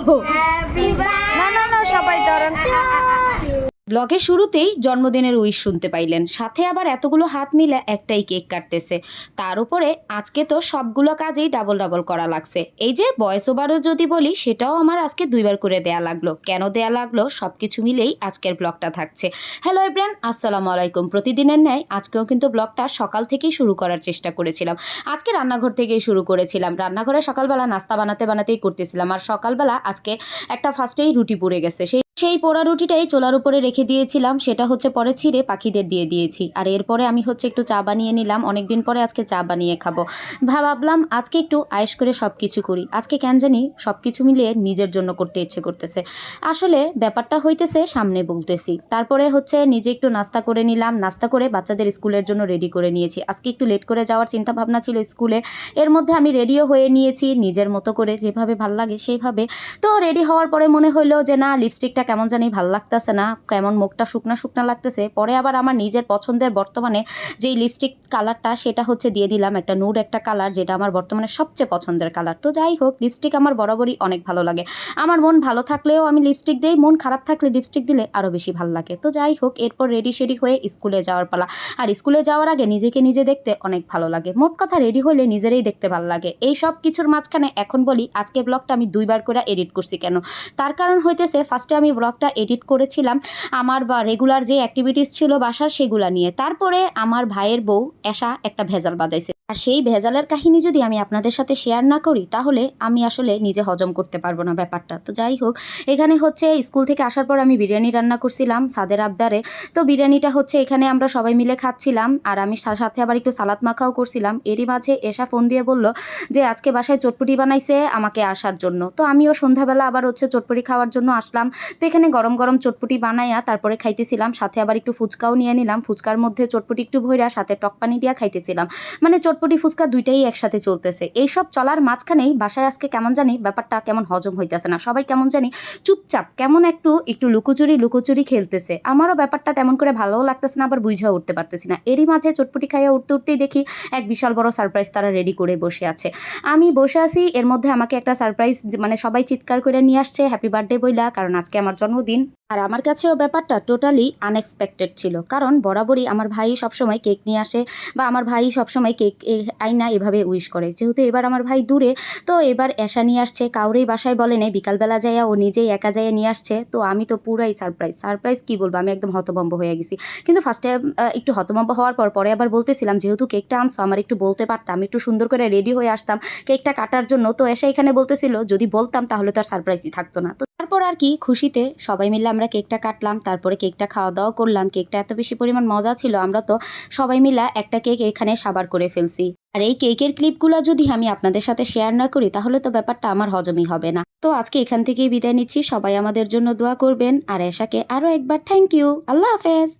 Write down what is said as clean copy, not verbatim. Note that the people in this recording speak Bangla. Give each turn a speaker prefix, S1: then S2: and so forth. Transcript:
S1: না না না, সবাই দাঁড়ান। ব্লগের শুরুতেই জন্মদিনের উইশ শুনতে পাইলেন, সাথে আবার এতগুলো হাত মিলে একটাই কেক কাটতেছে। তার উপরে আজকে তো সবগুলো কাজেই ডাবল ডাবল করা লাগছে। এই যে ভয়েস ওভারও যদি বলি, সেটাও আমার আজকে 2বার করে দেয়া লাগলো। কেন দেয়া লাগলো, সবকিছু মিলেই আজকের ব্লগটা থাকছে। হ্যালো এভরিওয়ান, আসসালামু আলাইকুম। প্রতিদিনের ন্যায় আজকেও কিন্তু ব্লগটা সকাল থেকেই শুরু করার চেষ্টা করেছিলাম। আজকে রান্নাঘর থেকেই শুরু করেছিলাম। রান্নাঘরে সকালবেলা নাস্তা বানাতেই করতেছিলাম। আর সকালবেলা আজকে একটা ফার্স্টেই রুটি পুড়ে গেছে। সেই পোড়া রুটিটাই চোলার উপরে রেখে দিয়েছিলাম, সেটা হচ্ছে পরে ছিঁড়ে পাখিদের দিয়ে দিয়েছি। আর এরপরে আমি হচ্ছে একটু চা বানিয়ে নিলাম। অনেকদিন পরে আজকে চা বানিয়ে খাবো। ভাবলাম আজকে একটু আয়েশ করে সব কিছু করি। আজকে কেন জানি সব কিছু মিলিয়ে নিজের জন্য করতে ইচ্ছে করতেছে। আসলে ব্যাপারটা হইতেছে সামনে বলতেছি। তারপরে হচ্ছে নিজে একটু নাস্তা করে নিলাম। নাস্তা করে বাচ্চাদের স্কুলের জন্য রেডি করে নিয়েছি। আজকে একটু লেট করে যাওয়ার চিন্তা ভাবনা ছিল স্কুলে। এর মধ্যে আমি রেডিও হয়ে নিয়েছি নিজের মতো করে, যেভাবে ভাল লাগে সেইভাবে। তো রেডি হওয়ার পরে মনে হইলো যে না, লিপস্টিকটা কেমন জানি ভাল লাগতেছে না, কেমন মুখটা শুকনা শুকনা লাগতেছে। পরে আবার আমার নিজের পছন্দের বর্তমানে যেই লিপস্টিক কালারটা, সেটা হচ্ছে দিয়ে দিলাম একটা নুড একটা কালার, যেটা আমার বর্তমানে সবচেয়ে পছন্দের কালার। তো যাই হোক, লিপস্টিক আমার বরাবরই অনেক ভালো লাগে। আমার মন ভালো থাকলেও আমি লিপস্টিক দিই, মন খারাপ থাকলে লিপস্টিক দিলে আরও বেশি ভালো লাগে। তো যাই হোক, এরপর রেডি শেডি হয়ে স্কুলে যাওয়ার পালা। আর স্কুলে যাওয়ার আগে নিজেকে নিজে দেখতে অনেক ভালো লাগে। মোট কথা, রেডি হলে নিজেরই দেখতে ভালো লাগে। এই সব কিছুর মাঝখানে এখন বলি আজকে ব্লগটা আমি 2বার করে এডিট করছি কেন। তার কারণ হইতেছে, ফার্স্টে আমি ব্লগটা এডিট করেছিলাম আমার রেগুলার যে অ্যাক্টিভিটিস ছিল বাসার, সেগুলা নিয়ে। তারপরে আমার ভাইয়ের বউ এসা একটা ভেজাল বাজাইছে। আর সেই ভেজালের কাহিনী যদি আমি আপনাদের সাথে শেয়ার না করি, তাহলে আমি আসলে নিজে হজম করতে পারবো না ব্যাপারটা। তো যাই হোক, এখানে হচ্ছে স্কুল থেকে আসার পর আমি বিরিয়ানি রান্না করছিলাম সাদের আবদারে। তো বিরিয়ানিটা হচ্ছে এখানে আমরা সবাই মিলে খাচ্ছিলাম। আর আমি সাথে আবার একটু সালাদ মাখাও করছিলাম। এরই মাঝে এসা ফোন দিয়ে বলল যে আজকে বাসায় চটপটি বানাইছে আমাকে আসার জন্য। তো আমিও সন্ধ্যাবেলা আবার হচ্ছে চটপটি খাওয়ার জন্য আসলাম। তো এখানে গরম গরম চটপটি বানাইয়া তারপরে খাইতেছিলাম। সাথে আবার একটু ফুচকাও নিয়ে নিলাম। ফুচকার মধ্যে চটপটি একটু ভইরা সাথে টক পানি দিয়া খাইতেছিলাম। মানে চটপটি ফুচকা দুইটাই একসাথে চলতেছে। এইসব চলার মাঝখানেই বাসায় আজকে কেমন জানি ব্যাপারটা কেমন হজম হইতেছে না। সবাই কেমন জানি চুপচাপ কেমন একটু লুকোচুরি খেলতেছে। আমারও ব্যাপারটা তেমন করে ভালোও লাগতেছে না, আবার বুঝাও উঠতে পারতেছি না। এরই মাঝে চটপটি খাইয়া উঠতেই দেখি এক বিশাল বড় সারপ্রাইজ তারা রেডি করে বসে আছে। আমি বসে আছি, এর মধ্যে আমাকে একটা সারপ্রাইজ, মানে সবাই চিৎকার করে নিয়ে আসছে হ্যাপি বার্থডে বইলা, কারণ আজকে আমার জন্মদিন। আর আমার কাছেও ব্যাপারটা টোটালি আনএক্সপেক্টেড ছিল, কারণ বরাবরই আমার ভাই সবসময় কেক নিয়ে আসে, বা আমার ভাই সবসময় কেক আইনা এভাবে উইশ করে। যেহেতু এবার আমার ভাই দূরে, তো এবার এসা নিয়ে আসছে, কাউরেই বাসায় বলে নেই, বিকালবেলা যাইয়া ও নিজেই একা যাইয়া নিয়ে আসছে। তো আমি তো পুরাই সারপ্রাইজ কি বলবো, আমি একদম হতভম্ব হয়ে গেছি। কিন্তু ফার্স্টে একটু হতভম্ব হওয়ার পরে আবার বলতেছিলাম, যেহেতু কেকটা আনছো আমার একটু বলতে পারতাম, একটু সুন্দর করে রেডি হয়ে আসতাম কেকটা কাটার জন্য। তো এসে এখানে বলতেছিল যদি বলতাম তাহলে তো আর সারপ্রাইজই থাকতো না। তো তারপর আর কি, খুশিতে সবাই মিলে আমরা কেকটা কাটলাম, তারপরে কেকটা খাওয়া দাওয়া করলাম। কেকটা এত বেশি পরিমাণ মজা ছিল, আমরা তো সবাই মিলে একটা কেক এখানে সাবার করে ফেলছি। আর এই কেকের ক্লিপগুলো যদি আমি আপনাদের সাথে শেয়ার না করি, তাহলে তো ব্যাপারটা আমার হজমই হবে না। তো আজকে এখান থেকেই বিদায় নিচ্ছি। সবাই আমাদের জন্য দোয়া করবেন, আর এশাকে আরও একবার থ্যাংক ইউ। আল্লাহ হাফেজ।